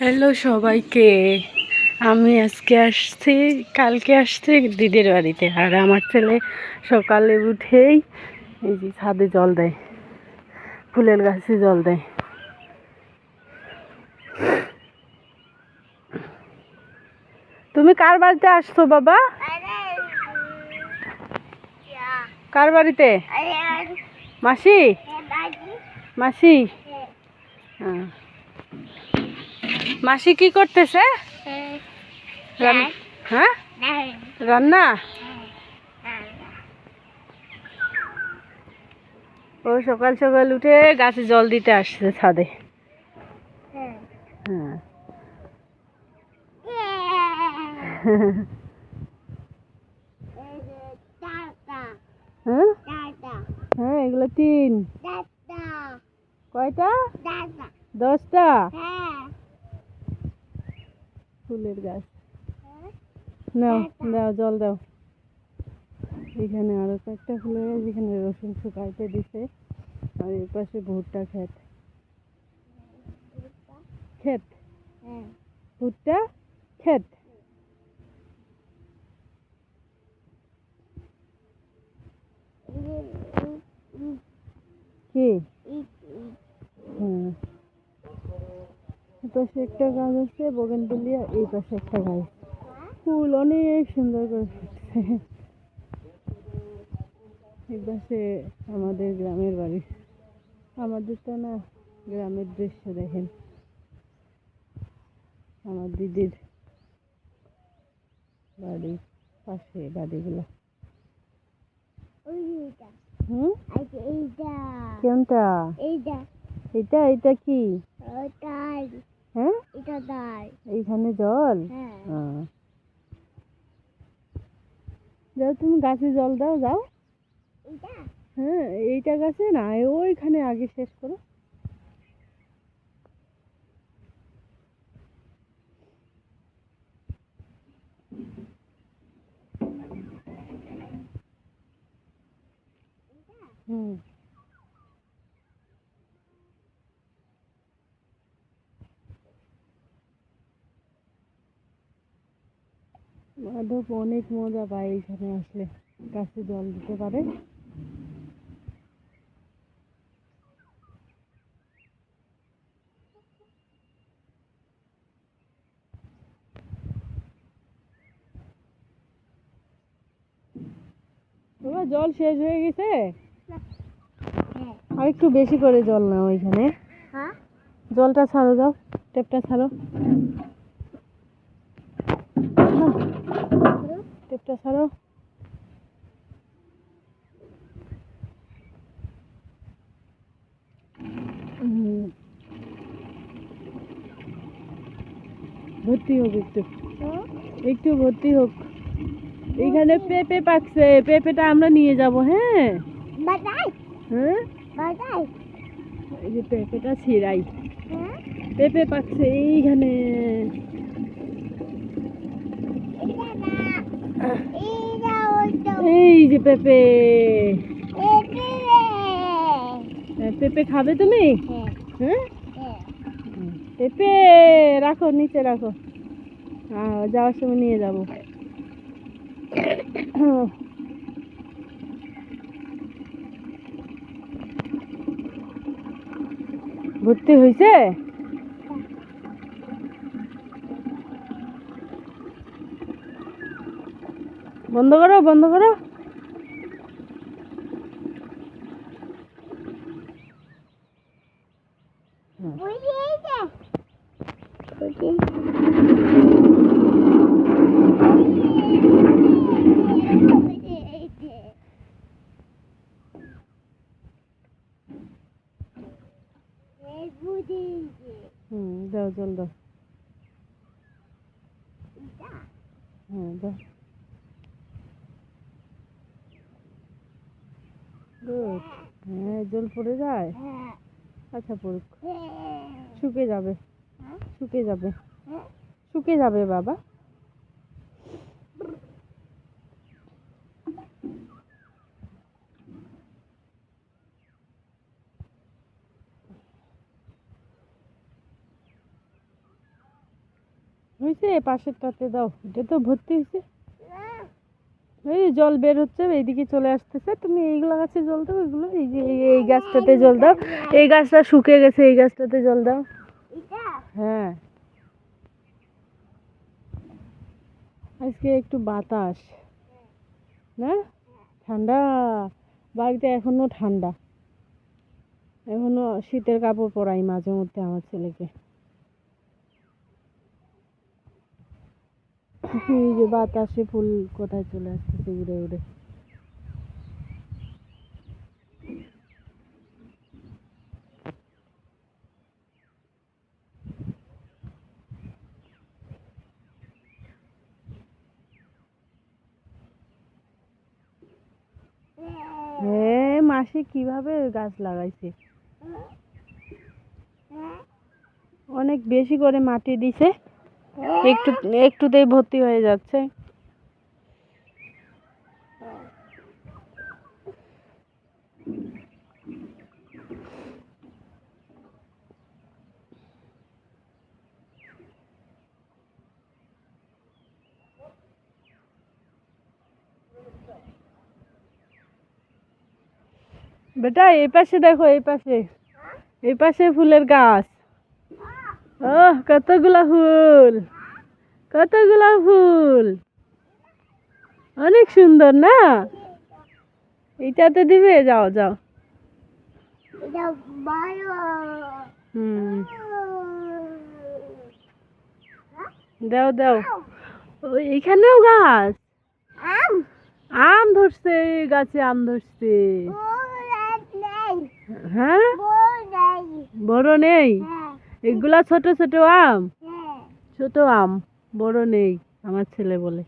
Hello সবাইকে। আমি আজকে আসছি, কালকে আসছি দিদির বাড়িতে। আর আমার ছেলে সকালে উঠেই এই যে ছাদে জল দেয়, ফুলের গাছে জল দেয়। তুমি কার বাড়িতে আসছো বাবা? কার বাড়িতে? মাসি? মাসি? হ্যাঁ। মাসি কি করতেছে? হ্যাঁ, রান্না। ও সকাল সকাল উঠে গাছে জল দিতে আসছে ছাদে। হ্যাঁ। হ্যাঁ, এগুলো তিন। কয়টা? 10টা ফুলের গাছ। নাও, দাও জল দাও। এখানে আরো কয়েকটা ফুলের গাছ, এখানে রসুন শুকাইতে দিছে। আর এর পাশে ভুট্টা ক্ষেত। ক্ষেত, ভুট্টা ক্ষেত। কি? হ্যাঁ, পাশে একটা গাছ আছে বোগেনভেলিয়া, এই পাশে একটা গাছ। ফুল অনেক সুন্দর করে ফুটছে। এই পাশে আমাদের গ্রামের বাড়ি। আমাদের তো না, গ্রামের দৃশ্য দেখেন। আমার দিদির বাড়ি পাশে বাড়িগুলো। কোনটা? এটা এটা কি? হ্যাঁ, এইখানে জল। যাও, তুমি গাছে জল দাও, যাও। হ্যাঁ, এইটা গাছে না, ওইখানে আগে শেষ করো। হুম, মাধব অনেক মজা পায় এইখানে আসলে, গাছে জল দিতে পারে। তোমার জল শেষ হয়ে গেছে? আর একটু বেশি করে জল নাও ওইখানে। জলটা ছাড়ো, যাও, টেপটা ছাড়ো, টেপটা ছাড়ো। ভর্তি হোক একটু, একটু ভর্তি হোক। এইখানে পেঁপে পাকছে, পেঁপেটা আমরা নিয়ে যাব। হ্যাঁ, হ্যাঁ, এই যে পেঁপেটা ছিঁড়াই। পেঁপে পাকছে এইখানে। এই যে পেঁপে। পেঁপে খাবে তুমি? হ্যাঁ, পেঁপে রাখো, নিচে রাখো, যাওয়ার সময় নিয়ে যাব। ভর্তি হয়েছে? বন্ধ করো, বন্ধ করো। দাও জল দাও। হ্যাঁ, দাও। গুড। হ্যাঁ, জল পড়ে যায়। আচ্ছা, পড়ুক, শুকে যাবে, শুকে যাবে, শুকে যাবে বাবা। হয়েছে, পাশেরটাতে দাও, এটা তো ভর্তি হয়েছে। এই যে জল বের হচ্ছে, এইদিকে চলে আসতেছে। তুমি এইগুলো গাছে জল দাও, এগুলো এই যে এই গাছটাতে জল দাও। এই গাছটা শুকিয়ে গেছে, এই গাছটাতে জল দাও। হ্যাঁ, আজকে একটু বাতাস না, ঠান্ডা। বাড়িতে এখনো ঠান্ডা, এখনো শীতের কাপড় পরাই মাঝে মধ্যে আমার ছেলেকে। এই যে বাতাসে ফুল কোথায় চলে আসতেছে উড়ে উড়ে। হ্যাঁ, মাসি কিভাবে গাছ লাগাইছে, অনেক বেশি করে মাটি দিছে, একটু একটুতেই ভর্তি হয়ে যাচ্ছে। বেটা এই পাশে দেখো, এই পাশে, এই পাশে ফুলের গাছ। ওহ, কতগুলা ফুল, কতগুলা ফুল, অনেক সুন্দর না? এইটাতে দিবে, যাও যাও। হুম, দাও দাও। এইখানেও গাছ, আম ধরছে, এই গাছে আম ধরছে। হ্যাঁ, বড় নেই, এগুলা ছোট ছোট আম, ছোট আম, বড় নেই, আমার ছেলে বলে।